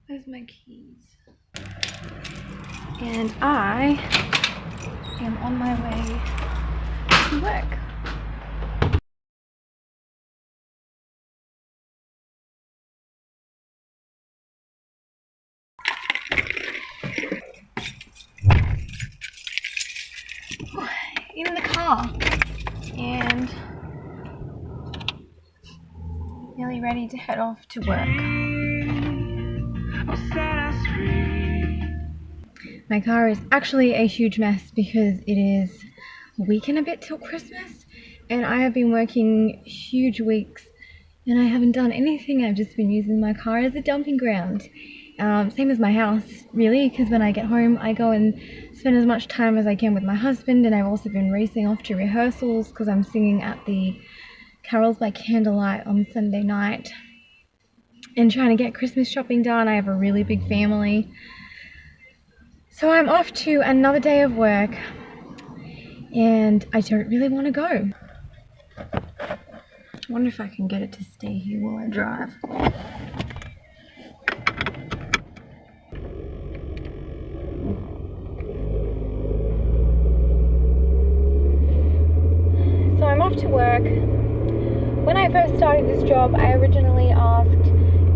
Where's my keys? And I am on my way to work. In the car and nearly ready to head off to work. My car is actually a huge mess because it is a week and a bit till Christmas and I have been working huge weeks and I haven't done anything. I've just been using my car as a dumping ground. Same as my house, really, because when I get home I go and spend as much time as I can with my husband, and I've also been racing off to rehearsals because I'm singing at the Carols by Candlelight on Sunday night and trying to get Christmas shopping done. I have a really big family. So I'm off to another day of work and I don't really want to go. I wonder if I can get it to stay here while I drive. So I'm off to work. When I first started this job, I originally asked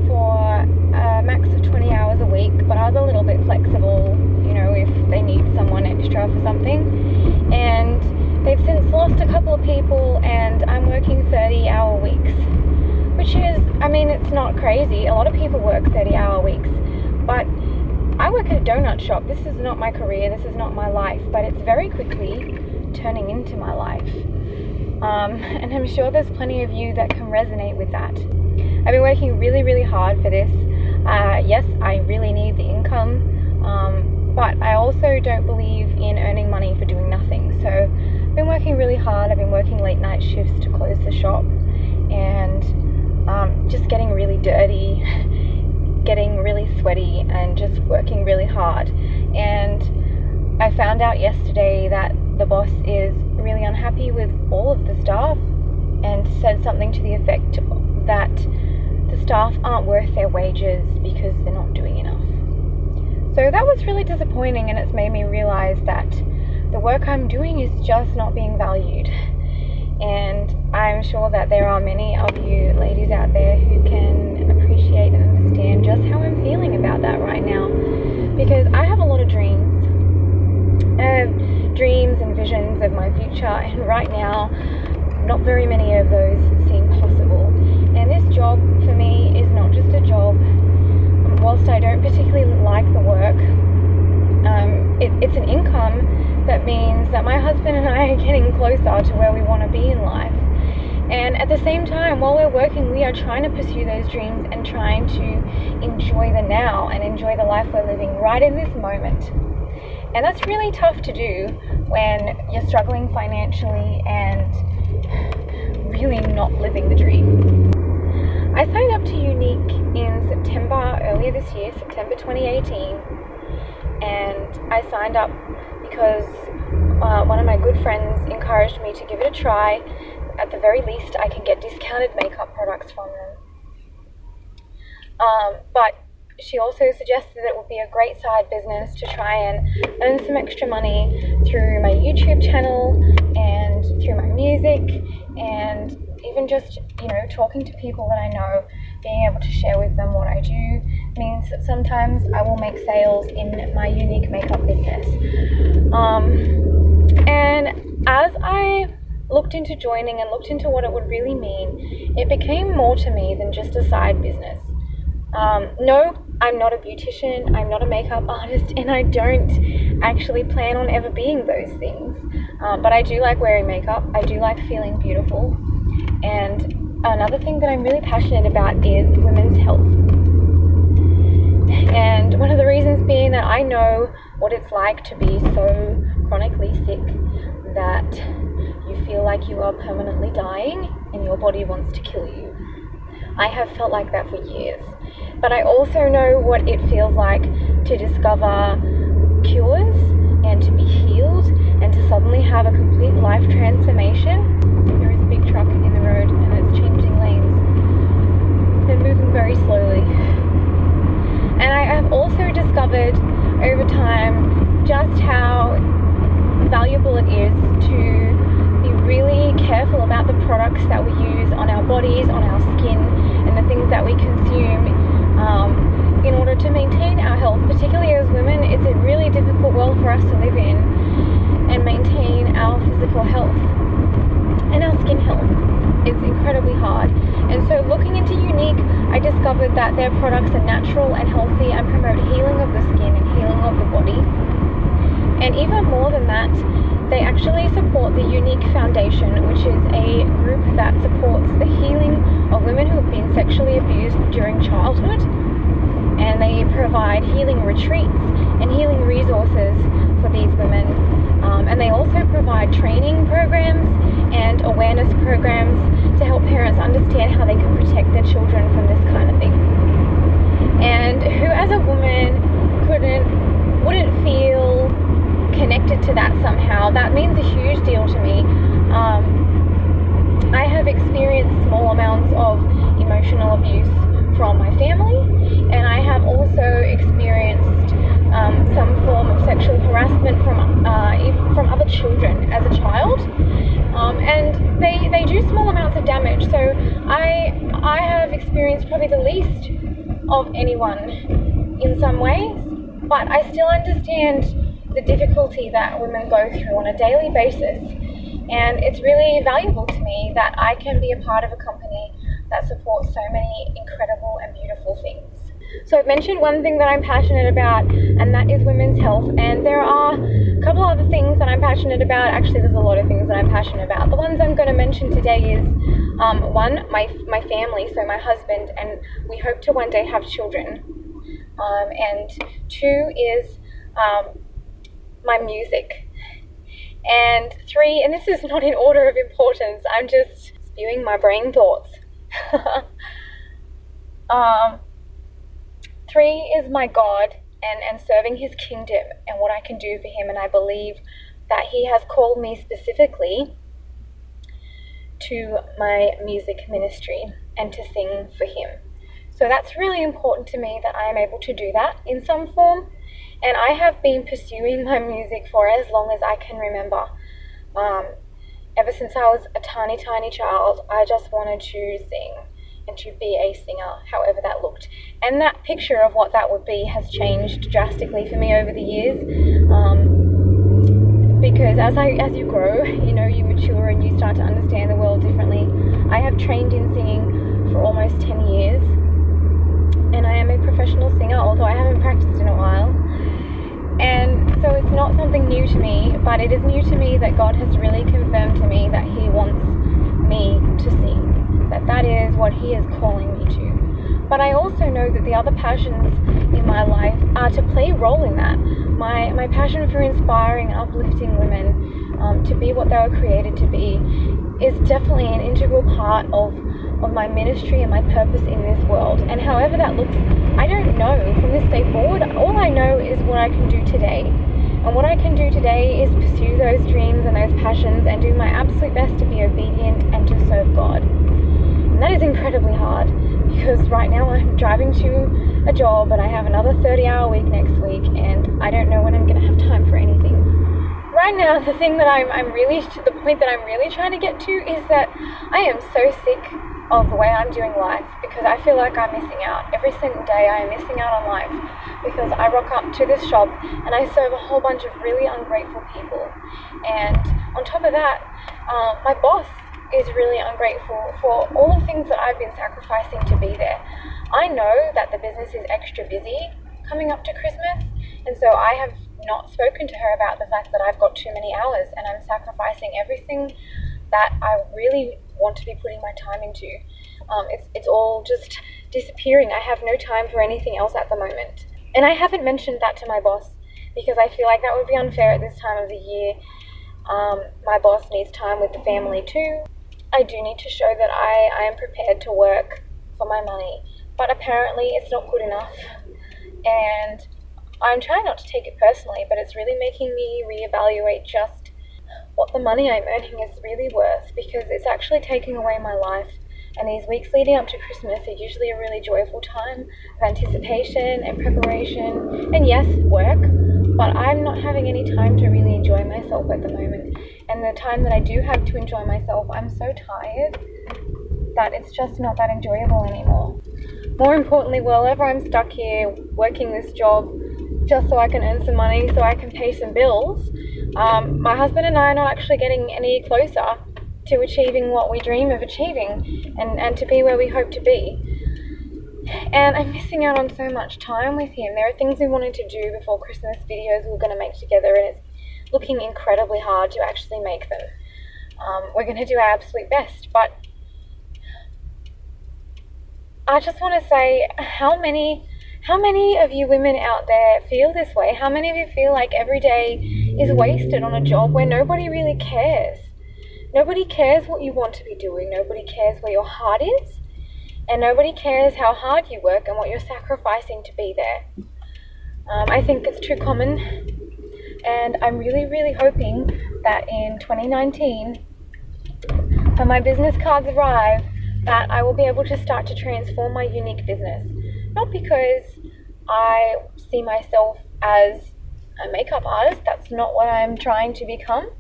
for a max of 20 hours a week, but I was a little bit flexible, you know, if they need someone extra for something. And they've since lost a couple of people and I'm working 30-hour weeks, which is, I mean, it's not crazy. A lot of people work 30-hour weeks, but I work at a donut shop. This is not my career, this is not my life, but it's very quickly turning into my life. And I'm sure there's plenty of you that can resonate with that. I've been working really, really hard for this. Yes, I really need the income, but I also don't believe in earning money for doing nothing. So I've been working really hard. I've been working late night shifts to close the shop and just getting really dirty, getting really sweaty and just working really hard. And I found out yesterday that the boss is really unhappy with all of the staff and said something to the effect that the staff aren't worth their wages because they're not doing enough. So that was really disappointing, and it's made me realize that the work I'm doing is just not being valued. And I'm sure that there are many of you ladies out there who can appreciate and understand just how I'm feeling about that right now, because I have a lot of dreams. I have dreams and visions of my future, and right now not very many of those seem possible. And this job for me is not just a job. Whilst I don't particularly like the work, it's an income that means that my husband and I are getting closer to where we want to be in life. And at the same time, while we're working, we are trying to pursue those dreams and trying to enjoy the now and enjoy the life we're living right in this moment. And that's really tough to do when you're struggling financially and really not living the dream. I signed up to Unique in September, earlier this year, September 2018, and I signed up because one of my good friends encouraged me to give it a try. At the very least, I can get discounted makeup products from them. But she also suggested that it would be a great side business to try and earn some extra money through my YouTube channel and through my music, and even just, you know, talking to people that I know, being able to share with them what I do means that sometimes I will make sales in my unique makeup business. And as I looked into joining and looked into what it would really mean, it became more to me than just a side business. No, I'm not a beautician, I'm not a makeup artist, and I don't actually plan on ever being those things. But I do like wearing makeup, I do like feeling beautiful, and another thing that I'm really passionate about is women's health. And one of the reasons being that I know what it's like to be so chronically sick that you feel like you are permanently dying and your body wants to kill you. I have felt like that for years. But I also know what it feels like to discover cures and to be healed and to suddenly have a complete life transformation. There is a big truck in the road and it's changing lanes. They're moving very slowly. And I discovered over time just how valuable it is to be really careful about the products that we use on our bodies, on our skin, and the things that we consume in order to maintain our health. Particularly as women, it's a really difficult world for us to live in and maintain our physical health and our skin health. It's incredibly hard. And so looking into Unique, I discovered that their products are natural and healthy and promote healing of the skin and healing of the body. And even more than that, they actually support the Unique Foundation, which is a group that supports the healing of women who have been sexually abused during childhood. And they provide healing retreats and healing resources for these women. And they also provide training programs and awareness programs to help parents understand how they can protect their children from this kind of thing. And who as a woman wouldn't feel connected to that somehow? That means a huge deal to me. I have experienced small amounts of emotional abuse from my family, and I have also experienced some form of sexual harassment from other children as a child, and they do small amounts of damage. So I have experienced probably the least of anyone in some ways, but I still understand the difficulty that women go through on a daily basis, and it's really valuable to me that I can be a part of a company that supports so many incredible and beautiful things. So I've mentioned one thing that I'm passionate about, and that is women's health, and there are a couple other things that I'm passionate about. Actually, there's a lot of things that I'm passionate about. The ones I'm going to mention today is one, my family, so my husband, and we hope to one day have children, and two is my music, and three, and this is not in order of importance, I'm just spewing my brain thoughts. Three is my God and serving his kingdom and what I can do for him, and I believe that he has called me specifically to my music ministry and to sing for him. So that's really important to me that I am able to do that in some form, and I have been pursuing my music for as long as I can remember. Ever since I was a tiny child, I just wanted to sing and to be a singer, however that looked. And that picture of what that would be has changed drastically for me over the years, because as you grow, you mature and you start to understand the world differently. I have trained in singing for almost 10 years, and I am a professional singer, although I haven't practiced in a while. And so it's not something new to me, but it is new to me that God has really confirmed to me that he wants me to sing, that is what he is calling me to. But I also know that the other passions in my life are to play a role in that. My passion for inspiring and uplifting women to be what they were created to be is definitely an integral part of my ministry and my purpose in this world. And however that looks, I don't know from this day forward. All I know is what I can do today. And what I can do today is pursue those dreams and those passions and do my absolute best to be obedient and to serve God. And that is incredibly hard, because right now I'm driving to a job and I have another 30-hour week next week, and I don't know when I'm going to have time for anything. Right now, the thing that the point that I'm really trying to get to is that I am so sick of the way I'm doing life, because I feel like I'm missing out. Every single day I am missing out on life, because I rock up to this shop and I serve a whole bunch of really ungrateful people. And on top of that, my boss is really ungrateful for all the things that I've been sacrificing to be there. I know that the business is extra busy coming up to Christmas, and so I have not spoken to her about the fact that I've got too many hours and I'm sacrificing everything that I really want to be putting my time into. It's all just disappearing. I have no time for anything else at the moment. And I haven't mentioned that to my boss, because I feel like that would be unfair at this time of the year. My boss needs time with the family too. I do need to show that I am prepared to work for my money, but apparently it's not good enough. And I'm trying not to take it personally, but it's really making me reevaluate just what the money I'm earning is really worth, because it's actually taking away my life And these weeks leading up to Christmas are usually a really joyful time of anticipation and preparation, and yes, work, but I'm not having any time to really enjoy myself at the moment. And the time that I do have to enjoy myself, I'm so tired that it's just not that enjoyable anymore. More importantly, wherever I'm stuck here working this job just so I can earn some money, so I can pay some bills, my husband and I are not actually getting any closer to achieving what we dream of achieving and to be where we hope to be. And I'm missing out on so much time with him. There are things we wanted to do before Christmas, videos we were going to make together, and it's looking incredibly hard to actually make them. We're going to do our absolute best, but I just want to say, how many of you women out there feel this way? How many of you feel like every day is wasted on a job where nobody really cares? Nobody cares what you want to be doing. Nobody cares where your heart is. And nobody cares how hard you work and what you're sacrificing to be there. I think it's too common. And I'm really, really hoping that in 2019, when my business cards arrive, that I will be able to start to transform my unique business. Not because I see myself as a makeup artist. That's not what I'm trying to become.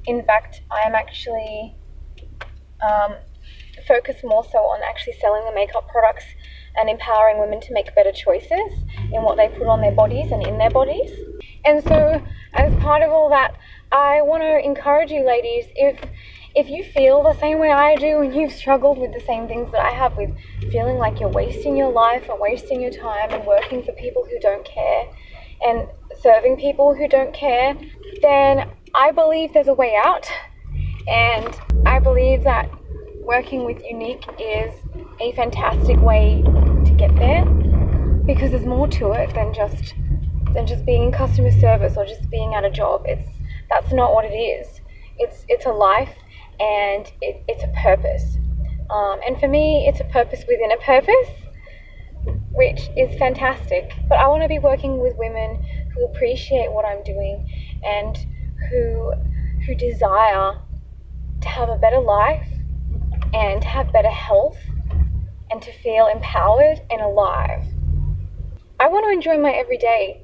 In fact, I am actually focused more so on actually selling the makeup products and empowering women to make better choices in what they put on their bodies and in their bodies. And so, as part of all that, I want to encourage you ladies, if you feel the same way I do and you've struggled with the same things that I have, with feeling like you're wasting your life and wasting your time and working for people who don't care and serving people who don't care, then I believe there's a way out. And I believe that working with Unique is a fantastic way to get there, because there's more to it than just being in customer service or just being at a job. That's not what it is. It's a life, and it's a purpose. And for me, it's a purpose within a purpose, which is fantastic. But I want to be working with women who appreciate what I'm doing and who desire to have a better life and to have better health and to feel empowered and alive. I want to enjoy my everyday.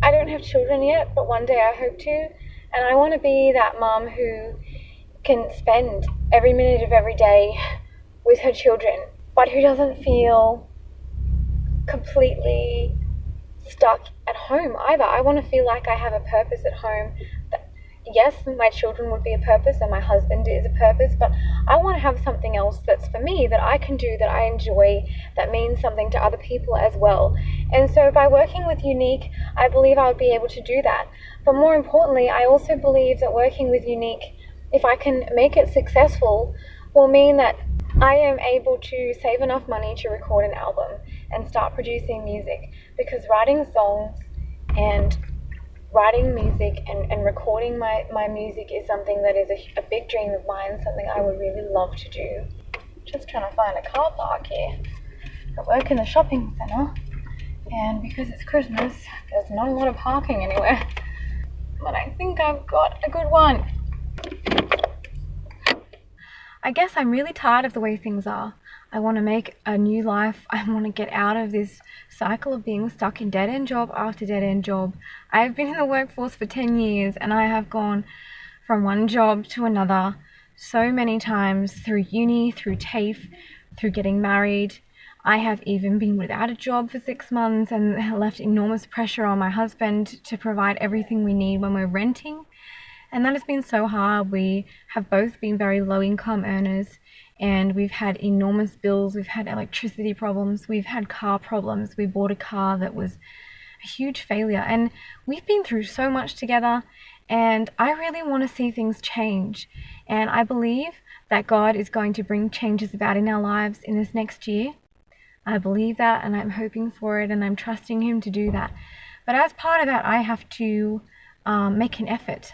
I don't have children yet, but one day I hope to. And I want to be that mum who can spend every minute of every day with her children, but who doesn't feel completely stuck at home either. I want to feel like I have a purpose at home. Yes, my children would be a purpose and my husband is a purpose, but I want to have something else that's for me, that I can do, that I enjoy, that means something to other people as well. And so by working with Unique, I believe I would be able to do that. But more importantly, I also believe that working with Unique, if I can make it successful, will mean that I am able to save enough money to record an album and start producing music, because writing songs and writing music and recording my music is something that is a big dream of mine, something I would really love to do. Just trying to find a car park here. I work in the shopping centre, and because it's Christmas, there's not a lot of parking anywhere. But I think I've got a good one. I guess I'm really tired of the way things are. I want to make a new life. I want to get out of this cycle of being stuck in dead-end job after dead-end job. I've been in the workforce for 10 years and I have gone from one job to another so many times, through uni, through TAFE, through getting married. I have even been without a job for 6 months and left enormous pressure on my husband to provide everything we need when we're renting. And that has been so hard. We have both been very low income earners, and we've had enormous bills. We've had electricity problems. We've had car problems. We bought a car that was a huge failure, and we've been through so much together, and I really want to see things change. And I believe that God is going to bring changes about in our lives in this next year. I believe that, and I'm hoping for it, and I'm trusting Him to do that. But as part of that, I have to make an effort.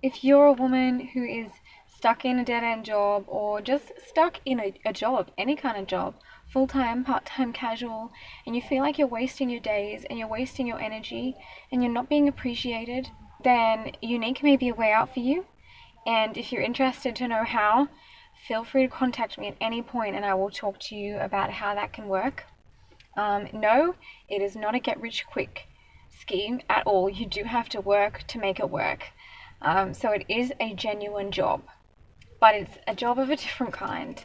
If you're a woman who is stuck in a dead-end job, or just stuck in a job, any kind of job, full-time, part-time, casual, and you feel like you're wasting your days and you're wasting your energy and you're not being appreciated, then Unique may be a way out for you. And if you're interested to know how, feel free to contact me at any point and I will talk to you about how that can work. No, it is not a get rich quick scheme at all. You do have to work to make it work. So it is a genuine job, but it's a job of a different kind.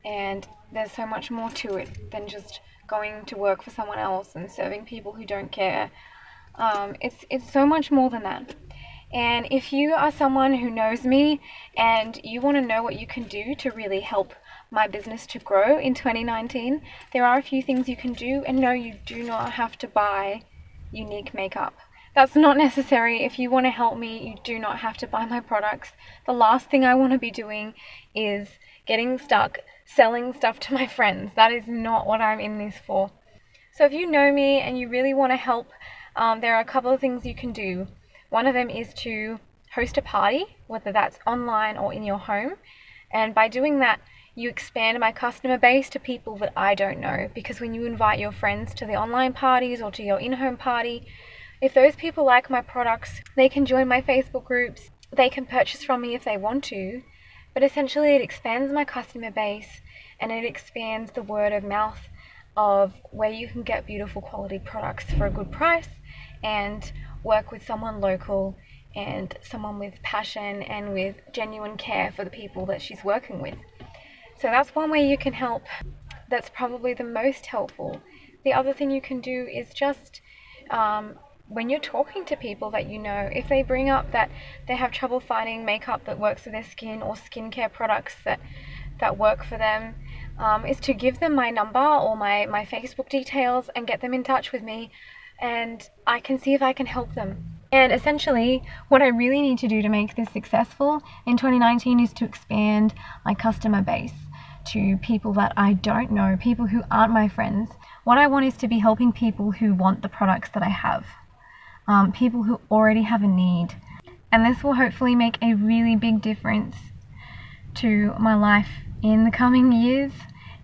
And there's so much more to it than just going to work for someone else and serving people who don't care. It's so much more than that. And if you are someone who knows me and you want to know what you can do to really help my business to grow in 2019, there are a few things you can do. And no, you do not have to buy unique makeup. That's not necessary. If you want to help me, you do not have to buy my products. The last thing I want to be doing is getting stuck selling stuff to my friends. That is not what I'm in this for. So if you know me and you really want to help, there are a couple of things you can do. One of them is to host a party, whether that's online or in your home. And by doing that, you expand my customer base to people that I don't know. Because when you invite your friends to the online parties or to your in-home party, if those people like my products, they can join my Facebook groups. They can purchase from me if they want to. But essentially it expands my customer base and it expands the word of mouth of where you can get beautiful quality products for a good price and work with someone local and someone with passion and with genuine care for the people that she's working with. So that's one way you can help. That's probably the most helpful. The other thing you can do is just when you're talking to people that you know, if they bring up that they have trouble finding makeup that works for their skin or skincare products that work for them, is to give them my number or my Facebook details and get them in touch with me, and I can see if I can help them. And essentially, what I really need to do to make this successful in 2019 is to expand my customer base to people that I don't know, people who aren't my friends. What I want is to be helping people who want the products that I have, people who already have a need. And this will hopefully make a really big difference to my life in the coming years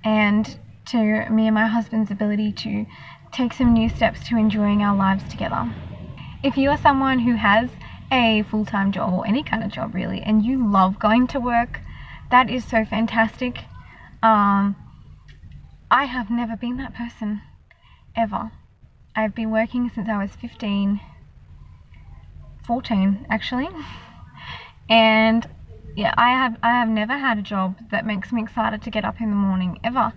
and to me and my husband's ability to take some new steps to enjoying our lives together. If you are someone who has a full-time job or any kind of job really, and you love going to work, that is so fantastic. I have never been that person, ever. I've been working since I was 14 actually, and yeah, I have never had a job that makes me excited to get up in the morning, ever.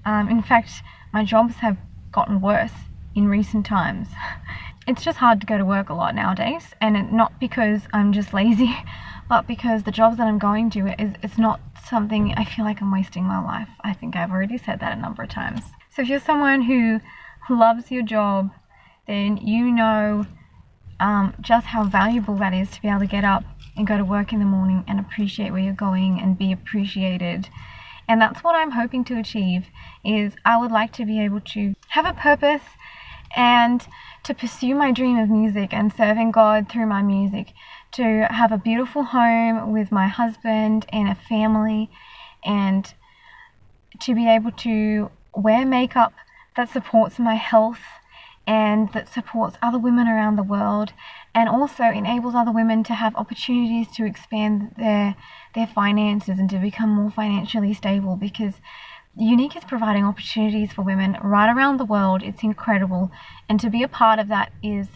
In fact, my jobs have gotten worse in recent times. It's just hard to go to work a lot nowadays, and not because I'm just lazy, but because the jobs that I'm going to, it's not something I feel like I'm wasting my life. I think I've already said that a number of times. So if you're someone who loves your job, then you know just how valuable that is to be able to get up and go to work in the morning and appreciate where you're going and be appreciated. And that's what I'm hoping to achieve, is I would like to be able to have a purpose and to pursue my dream of music and serving God through my music, to have a beautiful home with my husband and a family, and to be able to wear makeup that supports my health and that supports other women around the world, and also enables other women to have opportunities to expand their finances and to become more financially stable, because Unique is providing opportunities for women right around the world. It's incredible, and to be a part of that is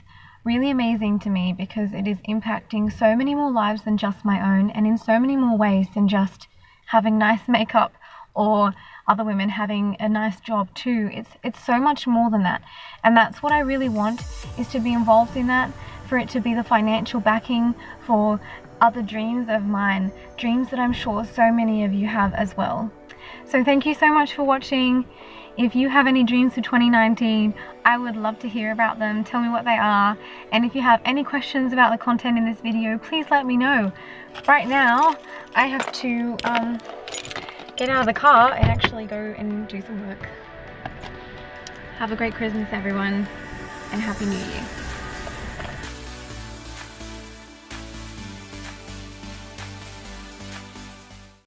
really amazing to me, because it is impacting so many more lives than just my own, and in so many more ways than just having nice makeup or other women having a nice job too. It's so much more than that, and that's what I really want, is to be involved in that, for it to be the financial backing for other dreams of mine, dreams that I'm sure so many of you have as well. So thank you so much for watching. If you have any dreams for 2019, I would love to hear about them. Tell me what they are, and if you have any questions about the content in this video, please let me know. Right now I have to get out of the car and actually go and do some work. Have a great Christmas everyone, and Happy New Year.